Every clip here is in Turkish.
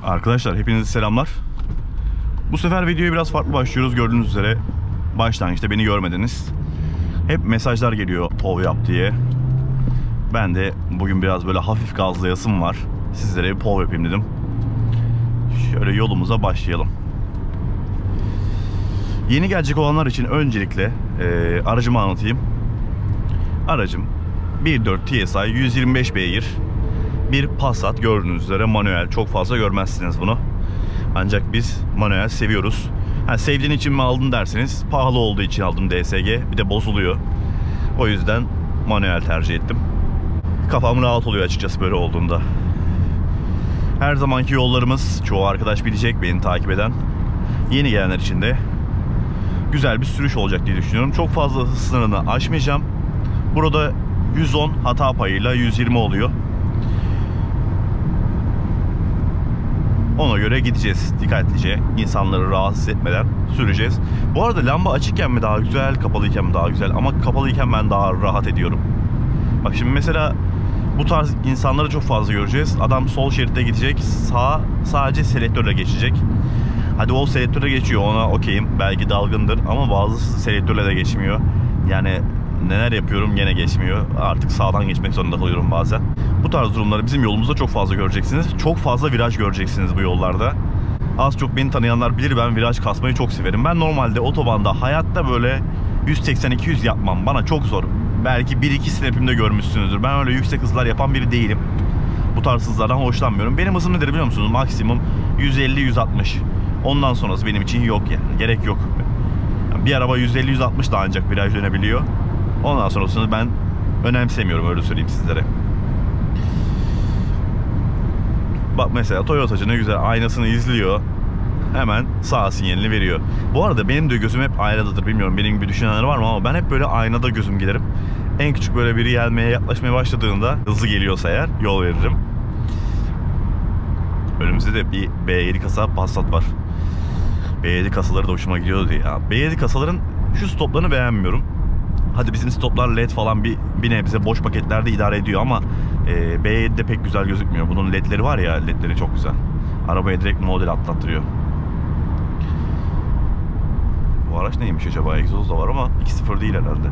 Arkadaşlar hepinize selamlar. Bu sefer videoya biraz farklı başlıyoruz. Gördüğünüz üzere başlangıçta beni görmediniz. Hep mesajlar geliyor POV yap diye. Ben de bugün biraz böyle hafif gazlayasım var. Sizlere bir POV yapayım dedim. Şöyle yolumuza başlayalım. Yeni gelecek olanlar için öncelikle aracımı anlatayım. Aracım 1.4 TSI 125 beygir bir Passat, gördüğünüz üzere manuel. Çok fazla görmezsiniz bunu. Ancak biz manuel seviyoruz. Sevdiğin için mi aldın derseniz, pahalı olduğu için aldım DSG. Bir de bozuluyor. O yüzden manuel tercih ettim. Kafam rahat oluyor açıkçası böyle olduğunda. Her zamanki yollarımız, çoğu arkadaş bilecek beni takip eden. Yeni gelenler için de güzel bir sürüş olacak diye düşünüyorum. Çok fazla hız sınırını aşmayacağım. Burada 110 hata payıyla 120 oluyor. Ona göre gideceğiz dikkatlice. İnsanları rahatsız etmeden süreceğiz. Bu arada lamba açıkken mi daha güzel, kapalıyken mi daha güzel? Ama kapalıyken ben daha rahat ediyorum. Bak şimdi mesela bu tarz insanları çok fazla göreceğiz. Adam sol şeritte gidecek, sağa sadece selektörle geçecek. Hadi o selektöre geçiyor, ona okeyim. Belki dalgındır ama bazı selektörle de geçmiyor. Yani neler yapıyorum gene geçmiyor. Artık sağdan geçmek zorunda kalıyorum bazen. Bu tarz durumları bizim yolumuzda çok fazla göreceksiniz. Çok fazla viraj göreceksiniz bu yollarda. Az çok beni tanıyanlar bilir, ben viraj kasmayı çok severim. Ben normalde otobanda hayatta böyle 180-200 yapmam. Bana çok zor. Belki 1-2 snap'imde görmüşsünüzdür. Ben öyle yüksek hızlar yapan biri değilim. Bu tarz hızlardan hoşlanmıyorum. Benim hızım nedir biliyor musunuz? Maksimum 150-160. Ondan sonrası benim için yok yani. Gerek yok. Bir araba 150-160 da ancak viraj dönebiliyor. Ondan sonrasını ben önemsemiyorum, öyle söyleyeyim sizlere. Bak mesela Toyota'cı ne güzel aynasını izliyor. Hemen sağ sinyalini veriyor. Bu arada benim de gözüm hep aynadadır. Bilmiyorum benim gibi düşünenler var mı ama ben hep böyle aynada gözüm giderim. En küçük böyle biri gelmeye, yaklaşmaya başladığında, hızlı geliyorsa eğer, yol veririm. Önümüzde de bir B7 kasa Passat var. B7 kasaları da hoşuma gidiyordu ya. B7 kasaların şu stoplarını beğenmiyorum. Hadi bizim stoplar led falan bir nebze boş paketlerde idare ediyor ama B7'de pek güzel gözükmüyor. Bunun ledleri var ya, ledleri çok güzel. Arabaya direkt model atlattırıyor. Bu araç neymiş acaba? Egzoz da var ama 2.0 değil herhalde.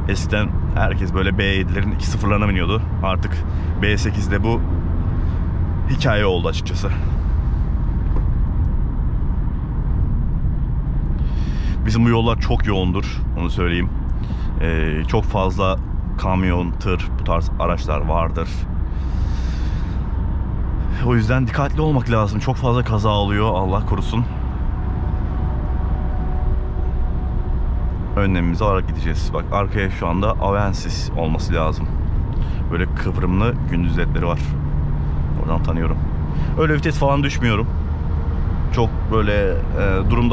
Eskiden herkes böyle B7'lerin 2.0'larına biniyordu. Artık B8'de bu hikaye oldu açıkçası. Bizim bu yollar çok yoğundur, onu söyleyeyim. Çok fazla kamyon, tır, bu tarz araçlar vardır. O yüzden dikkatli olmak lazım. Çok fazla kaza oluyor, Allah korusun. Önlemimizi alarak gideceğiz. Bak arkaya şu anda Avensis olması lazım. Böyle kıvrımlı gündüz ledleri var. Oradan tanıyorum. Öyle vites falan düşmüyorum. Çok böyle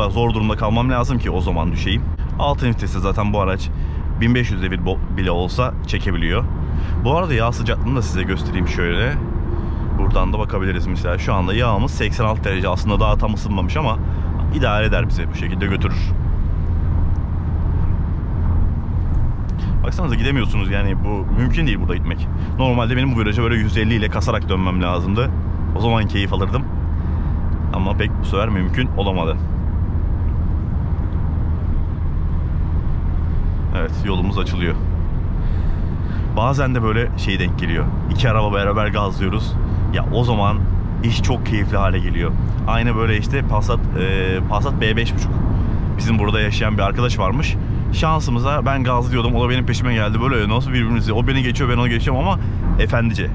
zor durumda kalmam lazım ki o zaman düşeyim. Altın vitesi zaten bu araç 1500 devir bile olsa çekebiliyor. Bu arada yağ sıcaklığını da size göstereyim şöyle. Buradan da bakabiliriz mesela. Şu anda yağımız 86 derece. Aslında daha tam ısınmamış ama idare eder, bize bu şekilde götürür. Baksanıza gidemiyorsunuz yani, bu mümkün değil burada gitmek. Normalde benim bu viraja böyle 150 ile kasarak dönmem lazımdı. O zaman keyif alırdım. Ama pek bu sefer mümkün olamadı. Evet, yolumuz açılıyor. Bazen de böyle şey denk geliyor. İki araba beraber gazlıyoruz. Ya o zaman iş çok keyifli hale geliyor. Aynı böyle işte Passat B5.5. Bizim burada yaşayan bir arkadaş varmış. Şansımıza ben gazlıyordum. O da benim peşime geldi. Böyle nasıl birbirimizi. O beni geçiyor, ben onu geçiyorum ama efendice.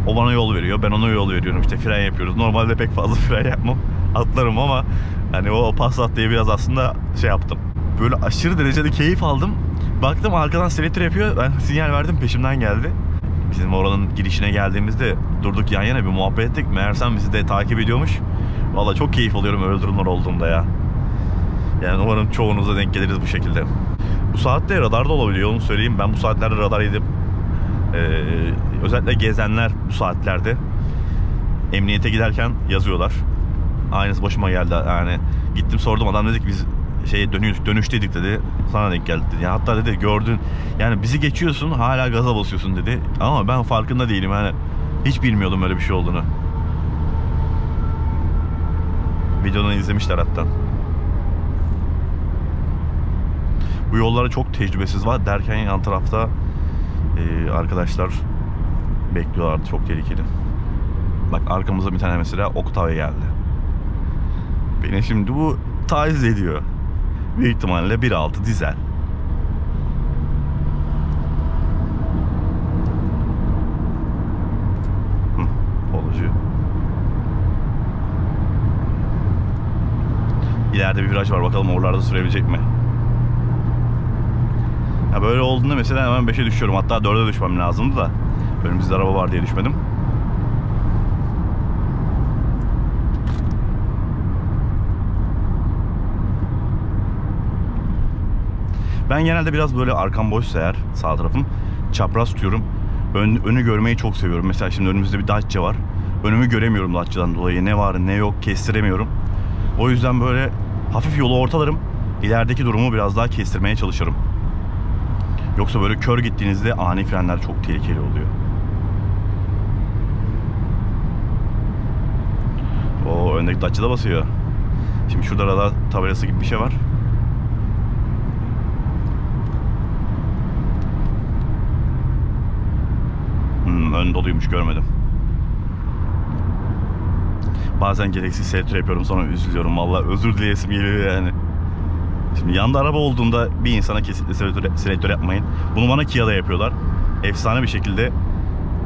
O bana yol veriyor, ben ona yol veriyorum. İşte fren yapıyoruz. Normalde pek fazla fren yapmam. Atlarım ama hani o Passat diye biraz aslında şey yaptım. Böyle aşırı derecede keyif aldım. Baktım arkadan selektör yapıyor. Ben sinyal verdim, peşimden geldi. Bizim oranın girişine geldiğimizde durduk yan yana bir muhabbet ettik. Meğersem bizi de takip ediyormuş. Vallahi çok keyif alıyorum öyle durumlar olduğunda ya. Yani umarım çoğunuza denk geliriz bu şekilde. Bu saatte radar da olabiliyor, onu söyleyeyim. Ben bu saatlerde radar yedim. Özellikle gezenler bu saatlerde emniyete giderken yazıyorlar. Aynısı başıma geldi yani. Gittim sordum, adam dedi ki biz dönüşteydik dedi. Sana denk geldi dedi. Yani hatta dedi gördün yani bizi geçiyorsun hala gaza basıyorsun dedi. Ama ben farkında değilim yani. Hiç bilmiyordum öyle bir şey olduğunu. Videodan izlemişler hatta. Bu yollara çok tecrübesiz var derken yan tarafta arkadaşlar bekliyorlardı, çok tehlikeli. Bak arkamızda bir tane mesela Octavia geldi. Beni şimdi bu taciz ediyor. Büyük ihtimalle 1.6 dizel. Polocu. İleride bir viraj var, bakalım oralarda sürebilecek mi? Ya böyle olduğunda mesela hemen 5'e düşüyorum. Hatta 4'e düşmem lazımdı da önümüzde araba var diye düşmedim. Ben genelde biraz böyle arkam boşsa eğer, sağ tarafım çapraz tutuyorum. Önü görmeyi çok seviyorum. Mesela şimdi önümüzde bir Dacia var. Önümü göremiyorum Dacia'dan dolayı. Ne var ne yok kestiremiyorum. O yüzden böyle hafif yolu ortalarım. İlerideki durumu biraz daha kestirmeye çalışırım. Yoksa böyle kör gittiğinizde ani frenler çok tehlikeli oluyor. O öndeki Dacia da basıyor. Şimdi şurada radar tabelası gibi bir şey var. Ön doluymuş, görmedim. Bazen gereksiz selektör yapıyorum, sonra üzülüyorum. Vallahi özür dileyesim geliyor yani. Şimdi yanda araba olduğunda bir insana kesinlikle selektör yapmayın. Bunu bana Kia'da yapıyorlar. Efsane bir şekilde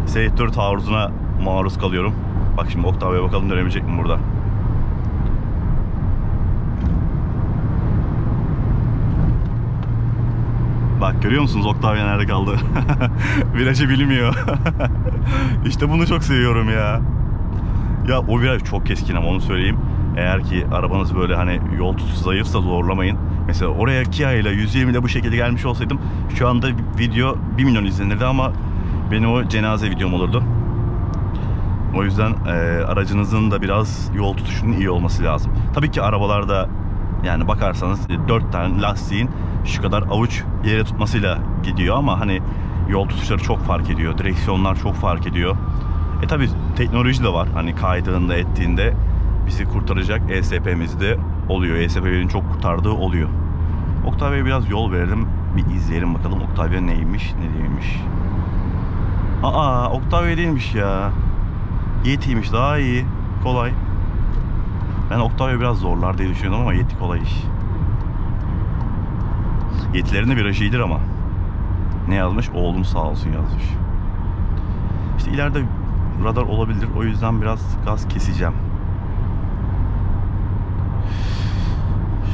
selektör taarruzuna maruz kalıyorum. Bak şimdi Octavia'ya bakalım dönebilecek mi burada. Bak görüyor musunuz Octavia nerede kaldı? Virajı bilmiyor. İşte bunu çok seviyorum ya. Ya o viraj çok keskin ama onu söyleyeyim. Eğer ki arabanız böyle hani yol tutuşu zayıfsa zorlamayın. Mesela oraya Kia ile 120 ile bu şekilde gelmiş olsaydım şu anda video 1 milyon izlenirdi ama benim o cenaze videom olurdu. O yüzden aracınızın da biraz yol tutuşunun iyi olması lazım. Tabii ki arabalarda yani bakarsanız 4 tane lastiğin şu kadar avuç yere tutmasıyla gidiyor ama hani yol tutuşları çok fark ediyor. Direksiyonlar çok fark ediyor. Tabii teknoloji de var. Hani kaydığında ettiğinde bizi kurtaracak ESP'miz de oluyor. ESP'nin çok kurtardığı oluyor. Octavia'ya biraz yol verelim. Bir izleyelim bakalım Octavia neymiş ne değilmiş. Aa Octavia değilmiş ya. Yeti'ymiş, daha iyi. Kolay. Ben Octavia biraz zorlar diye düşünüyordum ama Yeti kolay iş. Yetilerin de virajı iyidir ama. Ne yazmış? Oğlum sağ olsun yazmış. İşte ileride radar olabilir. O yüzden biraz gaz keseceğim.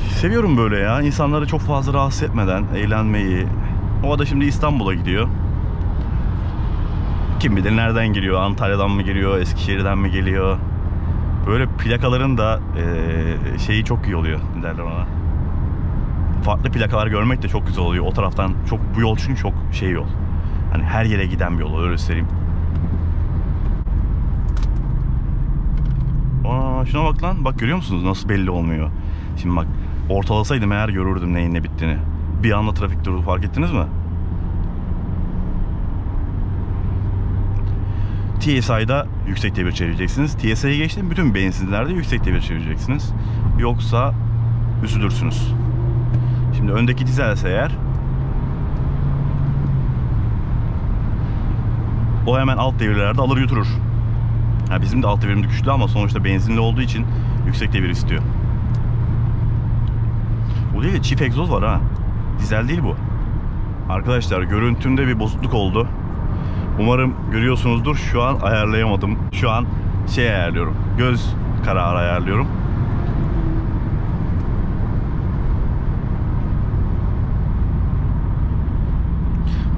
Seviyorum böyle ya. İnsanları çok fazla rahatsız etmeden eğlenmeyi. O da şimdi İstanbul'a gidiyor. Kim bilir nereden geliyor? Antalya'dan mı geliyor? Eskişehir'den mi geliyor? Böyle plakaların da şeyi çok iyi oluyor. Ne derler ona? Farklı plakalar görmek de çok güzel oluyor. O taraftan çok, bu yol çünkü çok şey yol. Hani her yere giden bir yol, öyle söyleyeyim. Aa, şuna bak lan. Bak görüyor musunuz nasıl belli olmuyor. Şimdi bak ortalasaydım eğer görürdüm neyin ne bittiğini. Bir anda trafik durdu, fark ettiniz mi? TSI'da yüksek devir çevireceksiniz. TSI'ye geçtim, bütün benzinlerde yüksek devir çevireceksiniz. Yoksa üzülürsünüz. Şimdi öndeki dizelse eğer o hemen alt devirlerde alır götürür. Yani bizim de alt devirimiz güçlü ama sonuçta benzinli olduğu için yüksek devir istiyor. Bu değil de çift egzoz var ha. Dizel değil bu. Arkadaşlar görüntümde bir bozukluk oldu. Umarım görüyorsunuzdur. Şu an ayarlayamadım. Şu an şey ayarlıyorum. Göz kararı ayarlıyorum.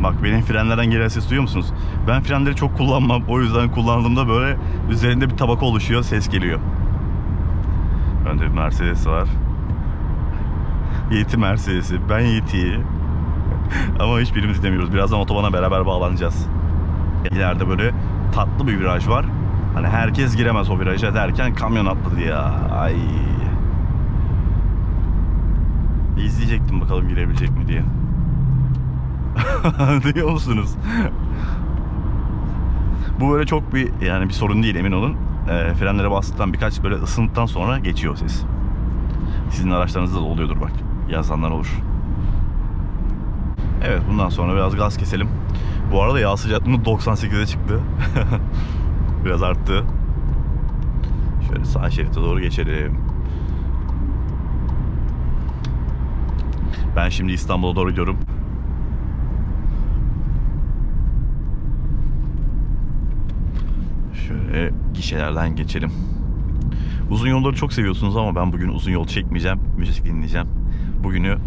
Bak benim frenlerden gelen ses duyuyor musunuz? Ben frenleri çok kullanmam. O yüzden kullandığımda böyle üzerinde bir tabaka oluşuyor. Ses geliyor. Önde bir Mercedes var. Yeti Mercedes'i. Ben Yeti'yi. Ama hiçbirimiz demiyoruz. Birazdan otobana beraber bağlanacağız. İleride böyle tatlı bir viraj var. Hani herkes giremez o viraja derken kamyon atladı ya. Ay. İzleyecektim bakalım girebilecek mi diye. Duyuyor musunuz? Bu böyle çok bir yani bir sorun değil, emin olun. frenlere bastıktan birkaç böyle ısındıktan sonra geçiyor ses. Sizin araçlarınızda da oluyordur bak. Yazanlar olur. Evet, bundan sonra biraz gaz keselim. Bu arada yağ sıcaklığımız 98'e çıktı. Biraz arttı. Şöyle sağ şerite doğru geçelim. Ben şimdi İstanbul'a doğru gidiyorum. Şöyle gişelerden geçelim. Uzun yolları çok seviyorsunuz ama ben bugün uzun yol çekmeyeceğim. Müzik dinleyeceğim.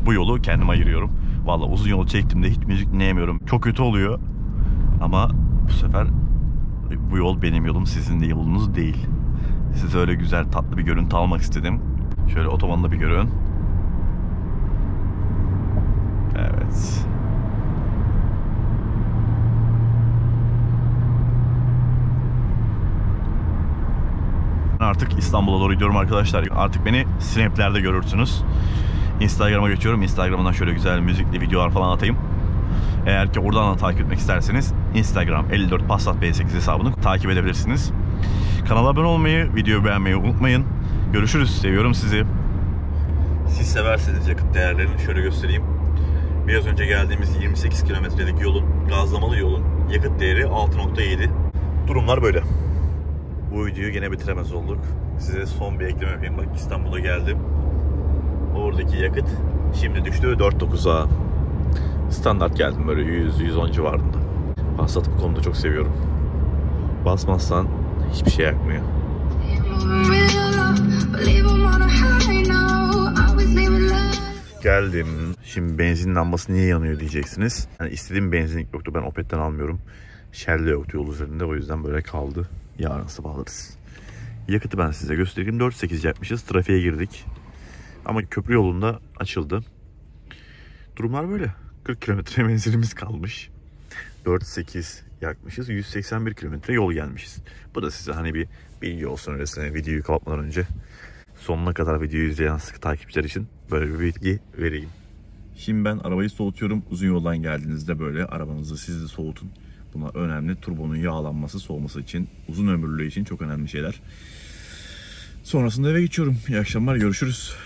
Bu yolu kendime ayırıyorum. Vallahi uzun yol çektiğimde hiç müzik dinleyemiyorum. Çok kötü oluyor. Ama bu sefer bu yol benim yolum, sizin de yolunuz değil. Size öyle güzel tatlı bir görüntü almak istedim. Şöyle otobanda bir görün. Evet. Artık İstanbul'a doğru gidiyorum arkadaşlar. Artık beni Snap'lerde görürsünüz. Instagram'a geçiyorum. Instagram'dan şöyle güzel müzikli videolar falan atayım. Eğer ki oradan da takip etmek isterseniz Instagram 54 Passat B8 hesabını takip edebilirsiniz. Kanala abone olmayı, videoyu beğenmeyi unutmayın. Görüşürüz. Seviyorum sizi. Siz seversiniz yakıt değerlerini. Şöyle göstereyim. Biraz önce geldiğimiz 28 kilometrelik yolun, gazlamalı yolun yakıt değeri 6.7. Durumlar böyle. Bu videoyu gene bitiremez olduk. Size son bir ekleme yapayım. Bak, İstanbul'a geldim. Oradaki yakıt şimdi düştü 4.9'a. Standart geldim, böyle 100-110 civarında. Passat'ı bu konuda çok seviyorum. Basmazsan hiçbir şey yakmıyor. Geldim. Şimdi benzin lambası niye yanıyor diyeceksiniz. Yani istediğim benzinlik yoktu. Ben Opet'ten almıyorum. Shell'de yoktu yol üzerinde. O yüzden böyle kaldı. Yarın sabah alırız. Yakıtı ben size göstereyim. 4.8 yapmışız. Trafiğe girdik. Ama köprü yolunda açıldı. Durumlar böyle. 40 kilometre menzilimiz kalmış. 4.8 yakmışız. 181 kilometre yol gelmişiz. Bu da size hani bir bilgi olsun öylesine, videoyu kapatmadan önce. Sonuna kadar videoyu izleyen sıkı takipçiler için böyle bir bilgi vereyim. Şimdi ben arabayı soğutuyorum. Uzun yoldan geldiğinizde böyle arabanızı siz de soğutun. Buna önemli. Turbonun yağlanması, soğuması için, uzun ömürlülüğü için çok önemli şeyler. Sonrasında eve geçiyorum. İyi akşamlar, görüşürüz.